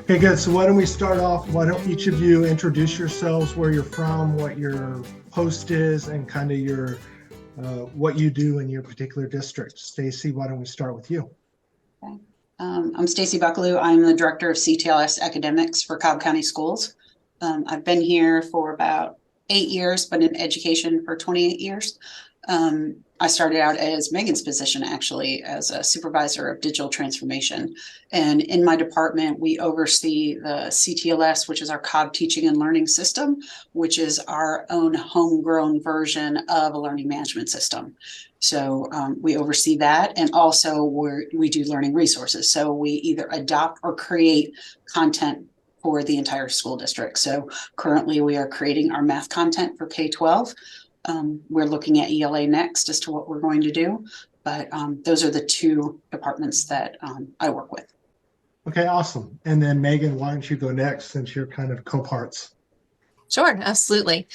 Okay, good. So why don't we start off? Why don't each of you introduce yourselves, where you're from, what your post is, and kind of your what you do in your particular district. Stacey, why don't we start with you? Okay. I'm Stacey Buckalew. I'm the director of CTLS academics for Cobb County Schools. I've been here for about 8 years, but in education for 28 years. I started out as Meagan's position, actually, as a supervisor of digital transformation. And in my department, we oversee the CTLS, which is our Cobb teaching and learning system, which is our own homegrown version of a learning management system. So we oversee that. And also we do learning resources. So we either adopt or create content for the entire school district. So currently we are creating our math content for K-12. We're looking at ELA next as to what we're going to do, but those are the two departments that I work with. Okay, awesome. And then Meagan, why don't you go next since you're kind of co-parts? Sure, absolutely.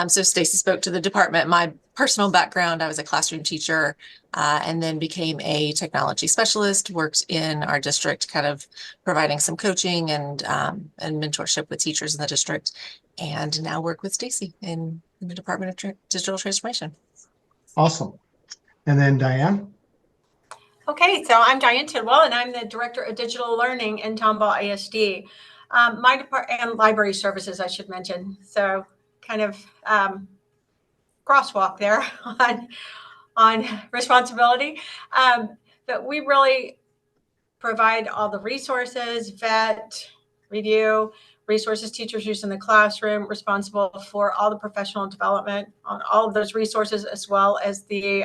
So Stacey spoke to the department. My personal background, I was a classroom teacher and then became a technology specialist, worked in our district, kind of providing some coaching and mentorship with teachers in the district, and now work with Stacey in the Department of Digital Transformation. Awesome. And then Diane? Okay, so I'm Diane Tidwell, and I'm the Director of Digital Learning in Tomball ISD. My department and library services, I should mention. So kind of crosswalk there on responsibility. But we really provide all the resources, vet, review, resources teachers use in the classroom, responsible for all the professional development on all of those resources, as well as the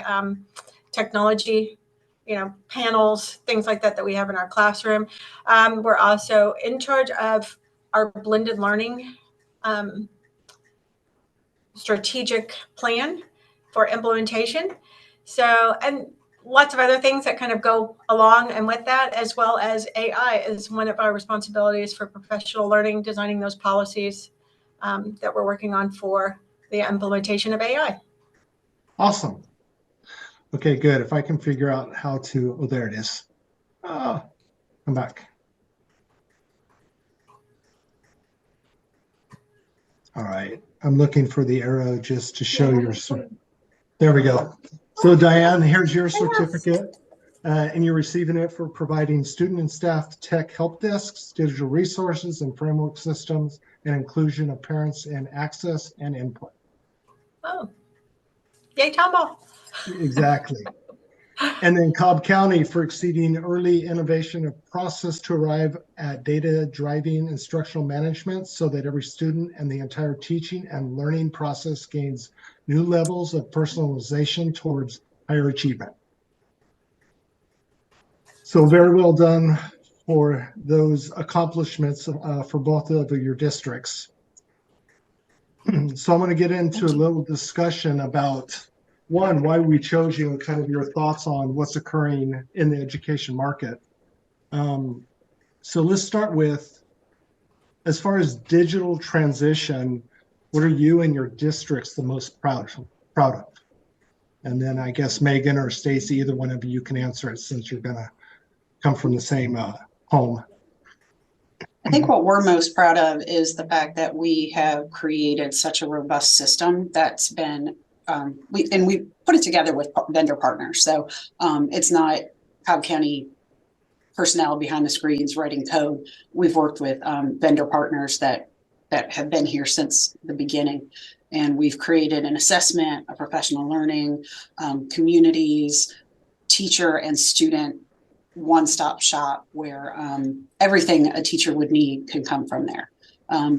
technology, panels, things like that we have in our classroom. We're also in charge of our blended learning strategic plan for implementation. So, and lots of other things that kind of go along and with that, as well as AI is one of our responsibilities for professional learning, designing those policies that we're working on for the implementation of AI. Awesome. Okay, good. If I can figure out how to, oh, there it is. Come back. All right. I'm looking for the arrow just to show your, there we go. So Diane, here's your certificate, and you're receiving it for providing student and staff tech help desks, digital resources and framework systems, and inclusion of parents in access and input. Oh, yay, Tomball. Exactly. And then Cobb County for exceeding early innovation of process to arrive at data driving instructional management so that every student and the entire teaching and learning process gains new levels of personalization towards higher achievement. So very well done for those accomplishments for both of your districts. So I'm going to get into a little discussion about one, why we chose you and kind of your thoughts on what's occurring in the education market. So let's start with, as far as digital transition, what are you and your districts the most proud of? And then I guess Meagan or Stacey, either one of you can answer it since you're going to come from the same home. I think what we're most proud of is the fact that we have created such a robust system that's been we put it together with vendor partners. So it's not Cobb County personnel behind the screens writing code. We've worked with vendor partners that have been here since the beginning. And we've created an assessment, a professional learning, communities, teacher and student one-stop shop where everything a teacher would need can come from there.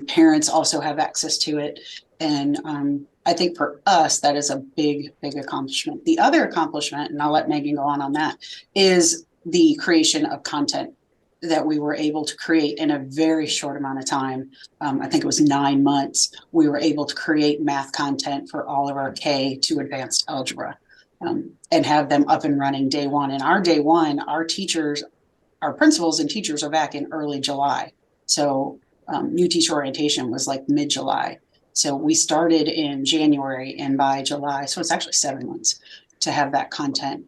Parents also have access to it. And I think for us, that is a big, big accomplishment. The other accomplishment, and I'll let Meagan go on that, is the creation of content that we were able to create in a very short amount of time. I think it was 9 months. We were able to create math content for all of our K to advanced algebra and have them up and running day one. And our day one, our teachers, our principals and teachers are back in early July. So new teacher orientation was like mid-July. So we started in January, and by July, so it's actually 7 months to have that content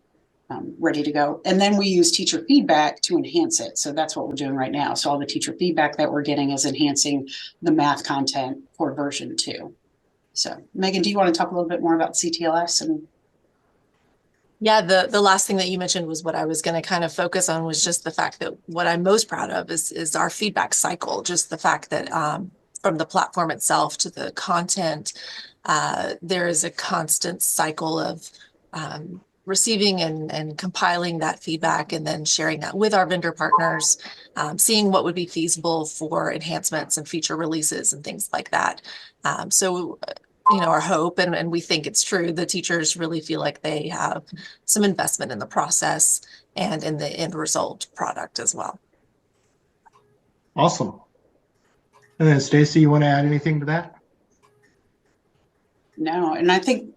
ready to go. And then we use teacher feedback to enhance it. So that's what we're doing right now. So all the teacher feedback that we're getting is enhancing the math content for version 2. So Megan, do you want to talk a little bit more about CTLS? And yeah, the last thing that you mentioned was what I was going to kind of focus on, was just the fact that what I'm most proud of is our feedback cycle. Just the fact that from the platform itself to the content, there is a constant cycle of receiving and compiling that feedback and then sharing that with our vendor partners, seeing what would be feasible for enhancements and feature releases and things like that. So, our hope, and we think it's true, the teachers really feel like they have some investment in the process and in the end result product as well. Awesome. And then Stacey, you want to add anything to that? no, and I think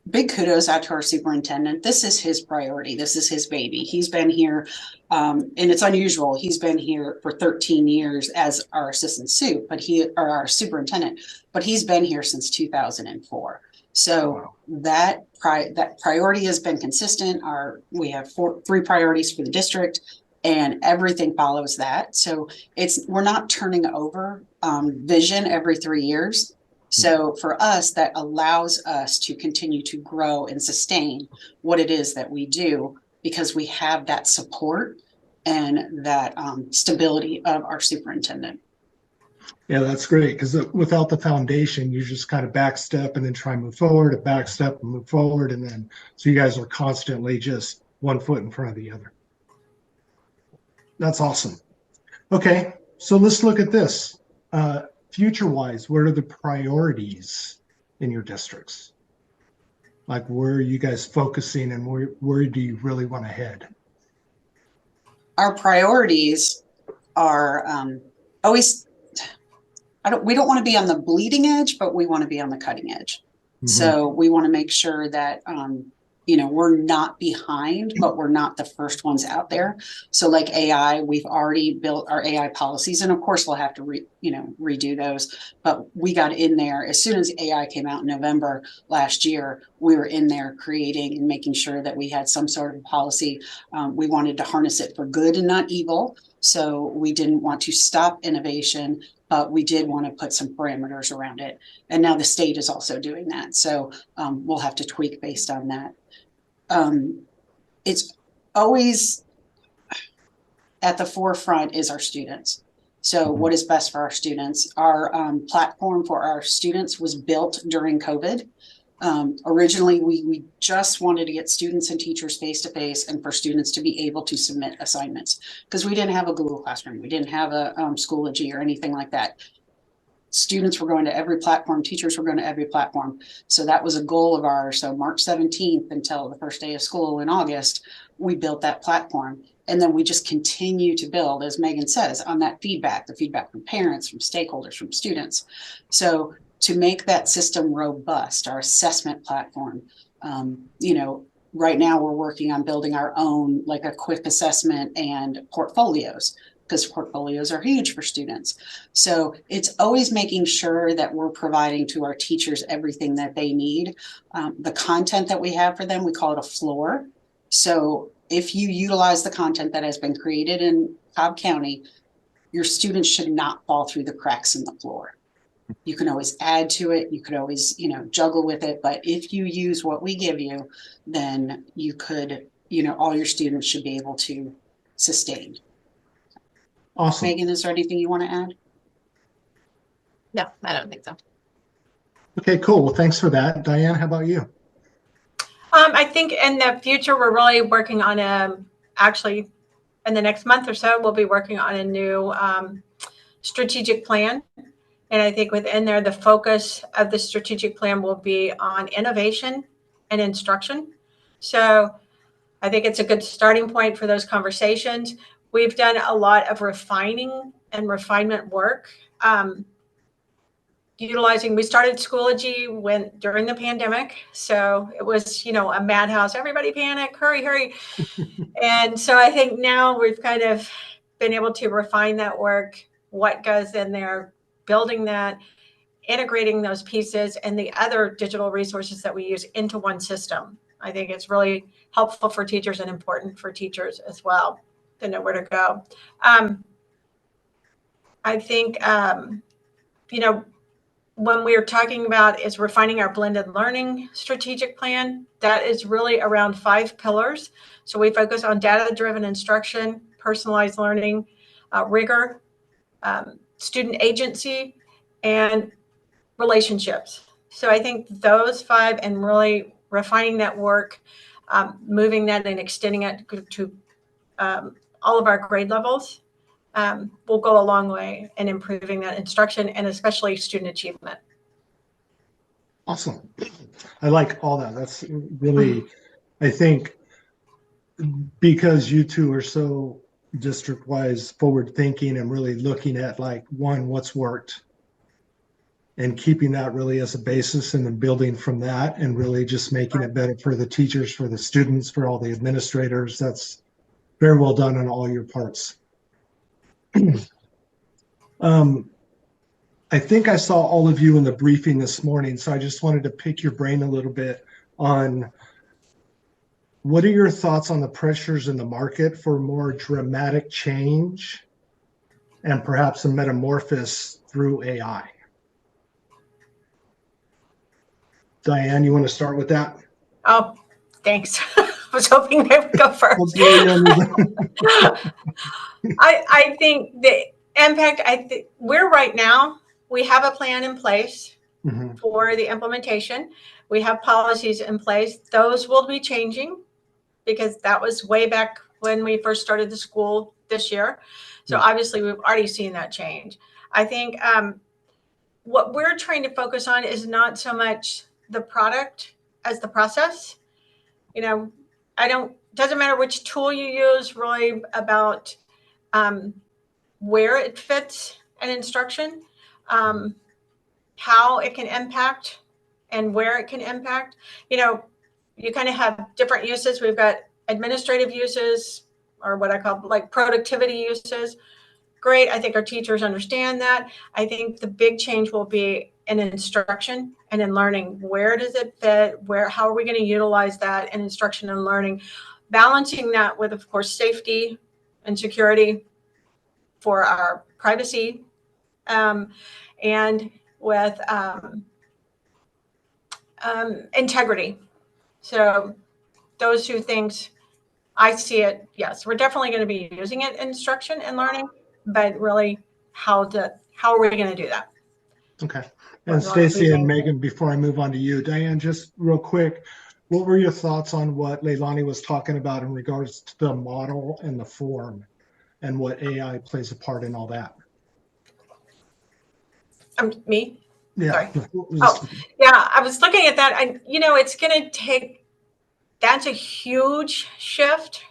big kudos out to our superintendent. This is his priority. This is his baby. He's been here, and it's unusual. He's been here for 13 years as our assistant sup, or our superintendent, but he's been here since 2004. So Wow. that priority has been consistent. We have 3 priorities for the district, and everything follows that. So we're not turning over vision every 3 years. So for us, that allows us to continue to grow and sustain what it is that we do, because we have that support and that stability of our superintendent. Yeah, that's great, because without the foundation, you just kind of backstep and then try and move forward, and backstep and move forward. And then, so you guys are constantly just one foot in front of the other. That's awesome. Okay, so let's look at this. Future-wise, what are the priorities in your districts? Like, where are you guys focusing, and where do you really want to head? Our priorities are always, we don't want to be on the bleeding edge, but we want to be on the cutting edge. Mm-hmm. So we want to make sure that we're not behind, but we're not the first ones out there. So like AI, we've already built our AI policies, and of course we'll have to redo those. But we got in there as soon as AI came out in November last year. We were in there creating and making sure that we had some sort of policy. We wanted to harness it for good and not evil. So we didn't want to stop innovation, but we did want to put some parameters around it. And now the state is also doing that. So we'll have to tweak based on that. It's always at the forefront is our students. So what is best for our students? Our platform for our students was built during COVID. Originally, we just wanted to get students and teachers face-to-face, and for students to be able to submit assignments, because we didn't have a Google Classroom. We didn't have a Schoology or anything like that. Students were going to every platform, teachers were going to every platform. So that was a goal of ours. So March 17th until the first day of school in August, we built that platform. And then we just continue to build, as Meagan says, on that feedback, the feedback from parents, from stakeholders, from students. So to make that system robust, our assessment platform, right now we're working on building our own, like a quick assessment and portfolios, because portfolios are huge for students. So it's always making sure that we're providing to our teachers everything that they need. The content that we have for them, we call it a floor. So if you utilize the content that has been created in Cobb County, your students should not fall through the cracks in the floor. You can always add to it. You could always, juggle with it. But if you use what we give you, then you could, all your students should be able to sustain. Awesome. Meagan, is there anything you want to add? No, I don't think so. Okay, cool. Well, thanks for that. Diane, how about you? I think in the future, we're really working on actually in the next month or so, we'll be working on a new strategic plan. And I think within there, the focus of the strategic plan will be on innovation and instruction. So I think it's a good starting point for those conversations. We've done a lot of refining and refinement work. We started Schoology during the pandemic. So it was, a madhouse, everybody panic, hurry. And so I think now we've kind of been able to refine that work, what goes in there, building that, integrating those pieces and the other digital resources that we use into one system. I think it's really helpful for teachers and important for teachers as well to know where to go. I think, when we're talking about is refining our blended learning strategic plan, that is really around 5 pillars. So we focus on data-driven instruction, personalized learning, rigor, student agency, and relationships. So I think those 5 and really refining that work, moving that and extending it to all of our grade levels will go a long way in improving that instruction and especially student achievement. Awesome. I like all that. That's really, I think, because you two are so district-wise forward thinking and really looking at like, one, what's worked and keeping that really as a basis and then building from that and really just making it better for the teachers, for the students, for all the administrators. That's very well done on all your parts. I think I saw all of you in the briefing this morning, so I just wanted to pick your brain a little bit on what are your thoughts on the pressures in the market for more dramatic change and perhaps a metamorphosis through AI? Diane, you want to start with that? Oh, thanks. I was hoping they would go first. I think the impact, we're right now, we have a plan in place for the implementation. We have policies in place. Those will be changing because that was way back when we first started the school this year. So obviously we've already seen that change. I think what we're trying to focus on is not so much the product as the process. Doesn't matter which tool you use, really about where it fits an instruction, how it can impact and where it can impact. You kind of have different uses. We've got administrative uses or what I call like productivity uses. Great. I think our teachers understand that. I think the big change will be in instruction and in learning. Where does it fit? How are we going to utilize that in instruction and learning? Balancing that with, of course, safety and security for our privacy, and with integrity. So those 2 things, I see it. Yes, we're definitely going to be using it in instruction and learning, but really how are we going to do that? Okay. And Stacey and Meagan, before I move on to you, Diane, just real quick, what were your thoughts on what Leilani was talking about in regards to the model and the form and what AI plays a part in all that? Me? Yeah. Sorry. Yeah, I was looking at that. And, it's going to take, that's a huge shift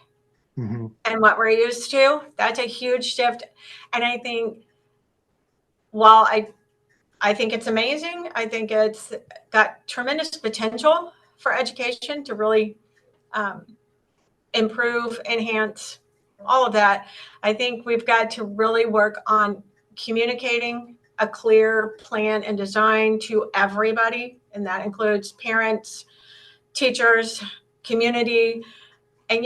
and what we're used to. That's a huge shift. And I think, while I think it's amazing, I think it's got tremendous potential for education to really improve, enhance, all of that. I think we've got to really work on communicating a clear plan and design to everybody. And that includes parents, teachers, community. And,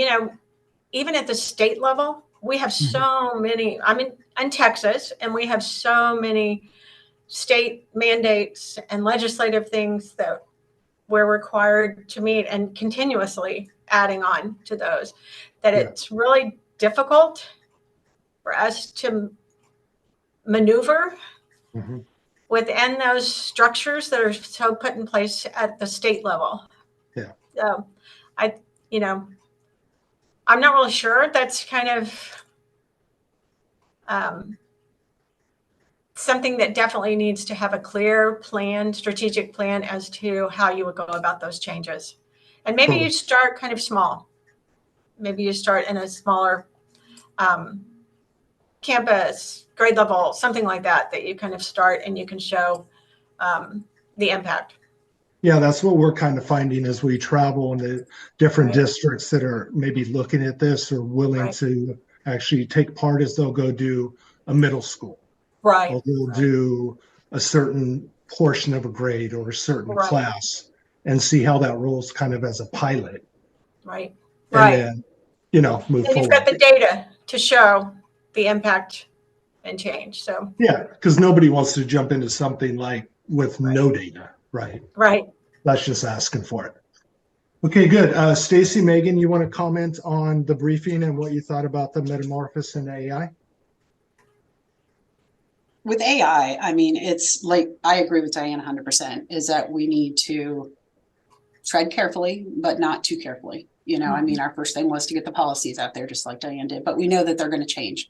even at the state level, we have so many, I'm in Texas, and we have so many state mandates and legislative things that we're required to meet and continuously adding on to those, that it's really difficult for us to maneuver within those structures that are so put in place at the state level. Yeah. So I'm not really sure. That's kind of something that definitely needs to have a clear plan, strategic plan as to how you would go about those changes. And maybe you start kind of small. Maybe you start in a smaller campus, grade level, something like that you kind of start and you can show the impact. Yeah, that's what we're kind of finding as we travel in the different districts that are maybe looking at this or willing to actually take part, as they'll go do a middle school. Or they'll do a certain portion of a grade or a certain class. and see how that rolls kind of as a pilot. Right. And Right. then, move And you've forward. got the data to show the impact and change. So, Yeah, because nobody wants to jump into something like with no data, right? right. That's just asking for it. Okay, good. Stacey, Meagan, you want to comment on the briefing and what you thought about the metamorphosis in AI? With AI, I mean, it's like, I agree with Diane 100%, is that we need to tread carefully, but not too carefully. I mean, our first thing was to get the policies out there, just like Diane did, but we know that they're going to change.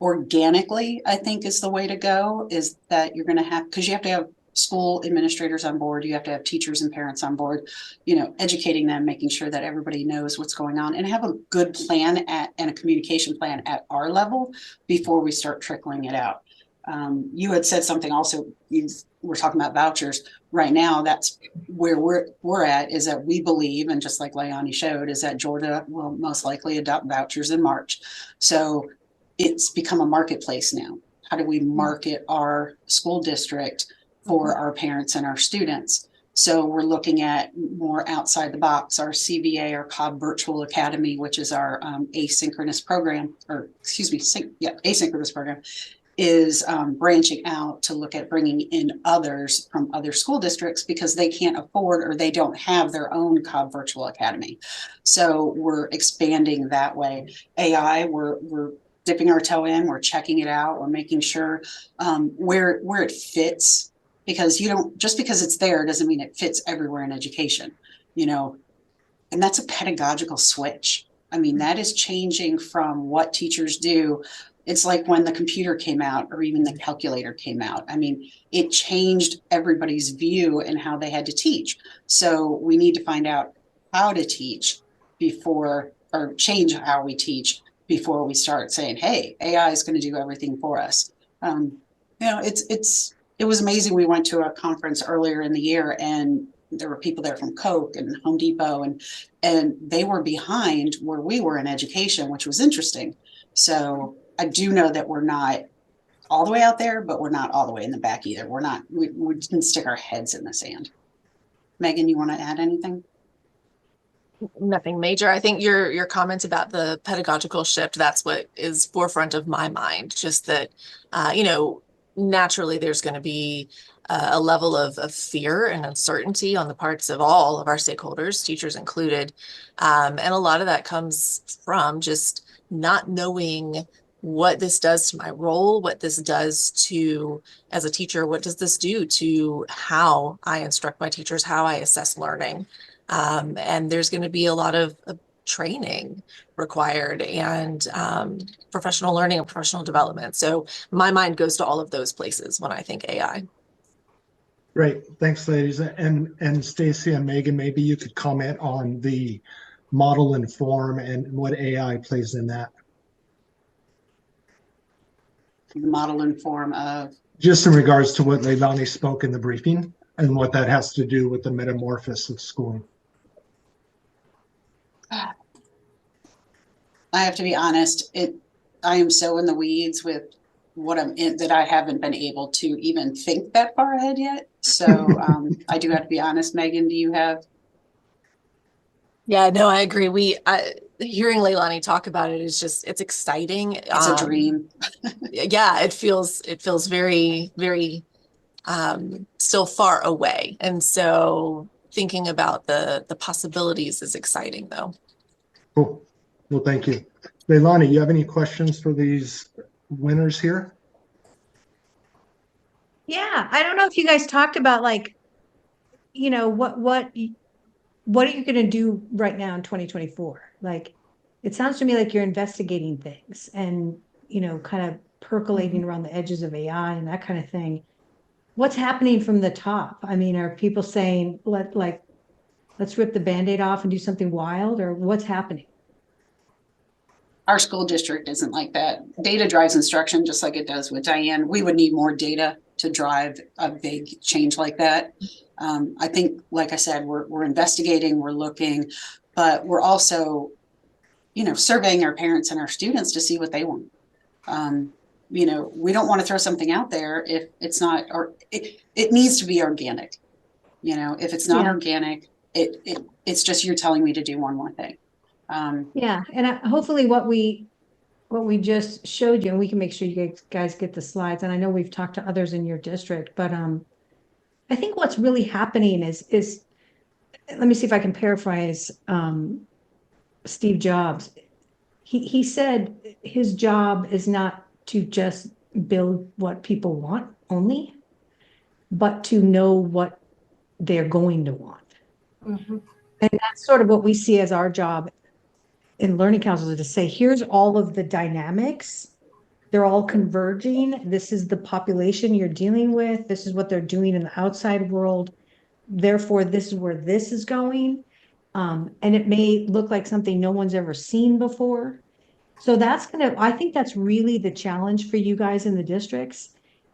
Organically, I think is the way to go, is that you're going to have, because you have to have school administrators on board, you have to have teachers and parents on board, educating them, making sure that everybody knows what's going on, and have a good plan and a communication plan at our level before we start trickling it out. You had said something also, we're talking about vouchers right now. That's where we're at, is that we believe, and just like Leonie showed, is that Georgia will most likely adopt vouchers in March. So it's become a marketplace now. How do we market our school district for our parents and our students? So we're looking at more outside the box. Our CVA, our Cobb Virtual Academy, which is our asynchronous program, asynchronous program, is branching out to look at bringing in others from other school districts because they can't afford or they don't have their own Cobb Virtual Academy. So we're expanding that way. AI, we're dipping our toe in, we're checking it out, we're making sure where it fits, because just because it's there doesn't mean it fits everywhere in education, and that's a pedagogical switch. I mean, that is changing from what teachers do. It's like when the computer came out, or even the calculator came out. I mean, it changed everybody's view and how they had to teach. So we need to find out how to teach or change how we teach before we start saying, hey, AI is going to do everything for us. It was amazing. We went to a conference earlier in the year, and there were people there from Coke and Home Depot, and they were behind where we were in education, which was interesting. So I do know that we're not all the way out there, but we're not all the way in the back either. We didn't stick our heads in the sand. Meagan, you want to add anything? Nothing major. I think your comments about the pedagogical shift, that's what is forefront of my mind. Just that, naturally there's going to be a level of fear and uncertainty on the parts of all of our stakeholders, teachers included. And a lot of that comes from just not knowing what this does to my role, what this does to, as a teacher, what does this do to how I instruct my teachers, how I assess learning. And there's going to be a lot of training required and professional learning and professional development. So my mind goes to all of those places when I think AI. Great. Thanks, ladies. And Stacey and Meagan, maybe you could comment on the model and form and what AI plays in that. The model and form of? Just in regards to what Leilani spoke in the briefing and what that has to do with the metamorphosis of schooling. I have to be honest, I am so in the weeds with what I'm in that I haven't been able to even think that far ahead yet. So I do have to be honest. Meagan, do you have? Yeah, no, I agree. Hearing Leilani talk about it is it's exciting. It's a dream. Yeah, it feels very, very still far away. And so thinking about the possibilities is exciting though. Cool. Well, thank you. Leilani, you have any questions for these winners here? Yeah, I don't know if you guys talked about what are you going to do right now in 2024? Like, it sounds to me like you're investigating things and, kind of percolating around the edges of AI and that kind of thing. What's happening from the top? I mean, are people saying, let's rip the Band-Aid off and do something wild, or what's happening? Our school district isn't like that. Data drives instruction, just like it does with Diane. We would need more data to drive a big change like that. I think, like I said, we're investigating, we're looking, but we're also, surveying our parents and our students to see what they want. We don't want to throw something out there if it's not, or it needs to be organic. You know, if it's not Yeah. organic, it's just you're telling me to do one more thing. Yeah, and hopefully what we just showed you, and we can make sure you guys get the slides, and I know we've talked to others in your district, but I think what's really happening is let me see if I can paraphrase Steve Jobs. He said his job is not to just build what people want only, but to know what they're going to want. Mhm. And that's sort of what we see as our job in learning councils, is to say, here's all of the dynamics. They're all converging. This is the population you're dealing with. This is what they're doing in the outside world. Therefore, this is where this is going. And it may look like something no one's ever seen before. So that's I think that's really the challenge for you guys in the districts,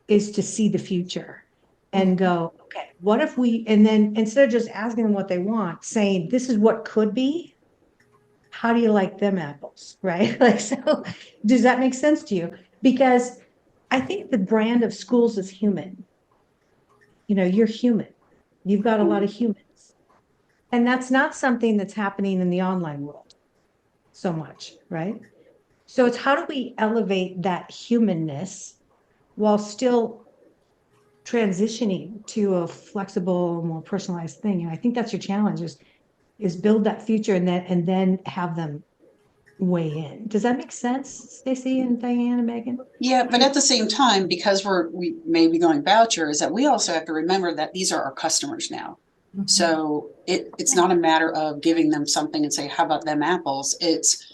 is to see the future and go, okay, what if we, and then instead of just asking them what they want, saying, this is what could be, how do you like them apples, right? Like, so does that make sense to you? Because I think the brand of schools is human. You know, you're human. You've got a lot of humans. And that's not something that's happening in the online world so much, right? So it's how do we elevate that humanness while still transitioning to a flexible, more personalized thing? And I think that's your challenge, is build that future and then have them weigh in. Does that make sense, Stacey and Diane and Meagan? Yeah, but at the same time, because we may be going voucher, is that we also have to remember that these are our customers now. So it's not a matter of giving them something and say, how about them apples? It's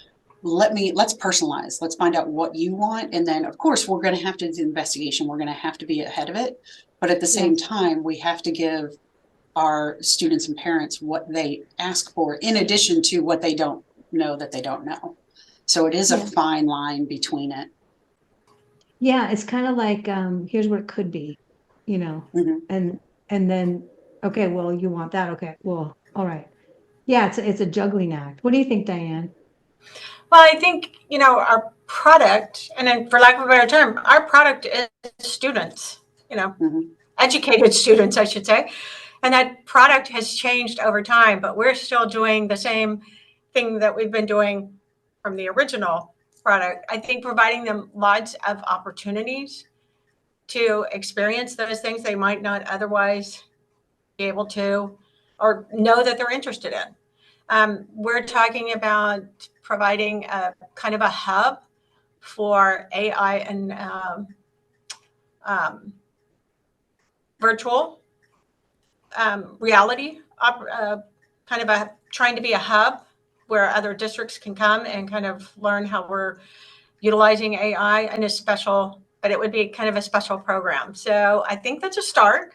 let's personalize. Let's find out what you want. And then of course we're going to have to do the investigation. We're going to have to be ahead of it. But at the same time, we have to give our students and parents what they ask for, in addition to what they don't know that they don't know. So it is a fine line between it. Yeah, it's kind of like, here's what it could be, you know, and then, okay, well, you want that. Okay, well, all right. Yeah, it's a juggling act. What do you think, Diane? Well, I think, our product, and then for lack of a better term, our product is students, educated students, I should say. And that product has changed over time, but we're still doing the same thing that we've been doing from the original product. I think providing them lots of opportunities to experience those things they might not otherwise be able to, or know that they're interested in. We're talking about providing a kind of a hub for AI and virtual reality, kind of trying to be a hub where other districts can come and kind of learn how we're utilizing AI in a special, but it would be kind of a special program. So I think that's a start.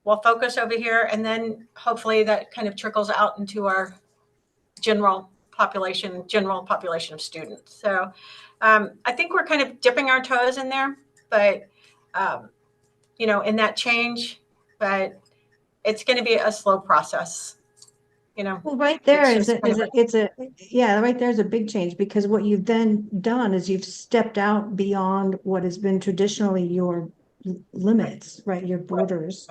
We'll focus over here, and then hopefully that kind of trickles out into our general population of students. So I think we're kind of dipping our toes in there, but in that change, but it's going to be a slow process. Well, right there right there's a big change, because what you've then done is you've stepped out beyond what has been traditionally your limits, right? Your borders,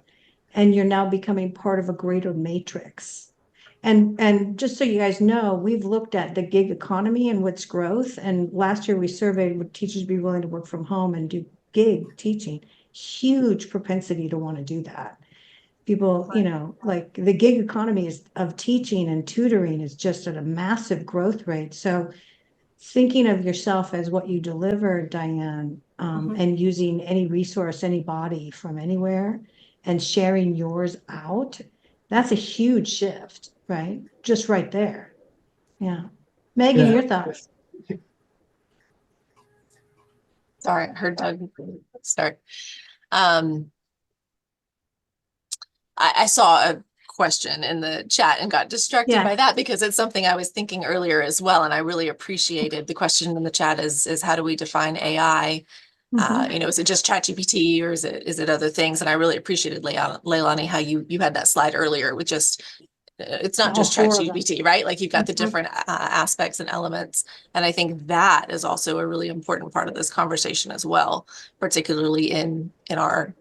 and you're now becoming part of a greater matrix. And just so you guys know, we've looked at the gig economy and what's growth. And last year we surveyed, would teachers be willing to work from home and do gig teaching? Huge propensity to want to do that. People, like the gig economy of teaching and tutoring is just at a massive growth rate. So thinking of yourself as what you deliver, Diane, and using any resource, anybody from anywhere, and sharing yours out, that's a huge shift, right? Just right there. Yeah. Meagan, your thoughts? Sorry, I heard Doug start. I saw a question in the chat and got distracted by that, because it's something I was thinking earlier as well. And I really appreciated the question in the chat is how do we define AI? Is it just ChatGPT, or is it other things? And I really appreciated, Leilani, how you had that slide earlier with just, it's not just ChatGPT, right? Like you've got the different aspects and elements. And I think that is also a really important part of this conversation as well, particularly in our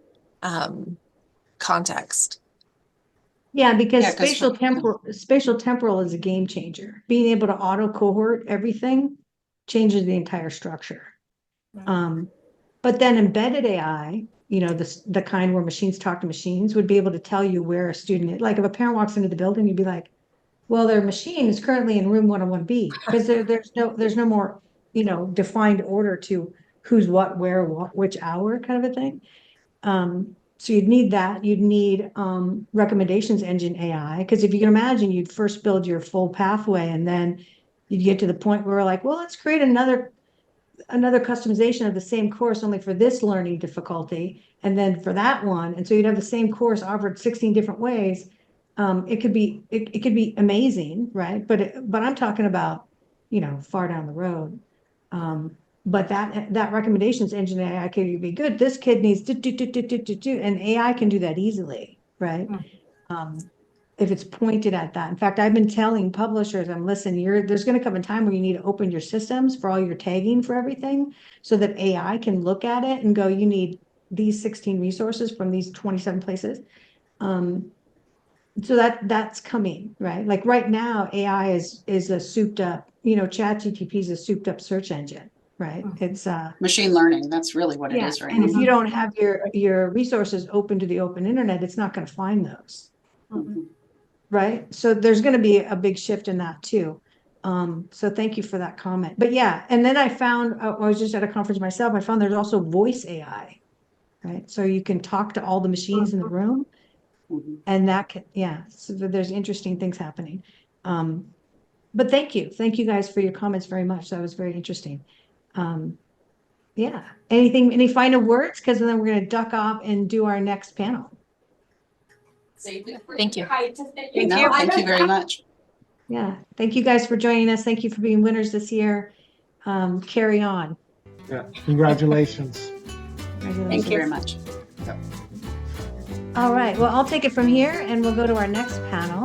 context. Yeah, because Yeah, 'cause spatial temporal is a game changer. Being able to auto cohort everything changes the entire structure. But then embedded AI, the kind where machines talk to machines, would be able to tell you where a student is. Like if a parent walks into the building, you'd be like, well, their machine is currently in room 101B, because there's no more, defined order to who's what, where, what, which hour kind of a thing. So you'd need that. You'd need recommendations engine AI, because if you can imagine, you'd first build your full pathway, and then you'd get to the point where we're like, well, let's create another customization of the same course only for this learning difficulty, and then for that one. And so you'd have the same course offered 16 different ways. It could be amazing, right? But I'm talking about, far down the road. But that recommendations engine AI could be good. This kid needs to, and AI can do that easily, right? If it's pointed at that. In fact, I've been telling publishers, listen, there's going to come a time where you need to open your systems for all your tagging for everything, so that AI can look at it and go, you need these 16 resources from these 27 places. So that's coming, right? Like right now, AI is a souped up, ChatGPT is a souped up search engine, right? It's machine learning, that's really what it is right and if now. you don't have your resources open to the open internet, it's not going to find those. Mhm. Right. So there's going to be a big shift in that too. So thank you for that comment. But yeah, and then I found, I was just at a conference myself, I found there's also voice AI, right? So you can talk to all the machines in the room, Mhm. and so there's interesting things happening. But thank you guys for your comments very much. That was very interesting. Yeah. Any final words? Because then we're going to duck off and do our next panel. Thank you. No, thank you very much. Yeah. Thank you guys for joining us. Thank you for being winners this year. Carry on. Yeah, congratulations. Thank you very much. All right. Well, I'll take it from here, and we'll go to our next panel.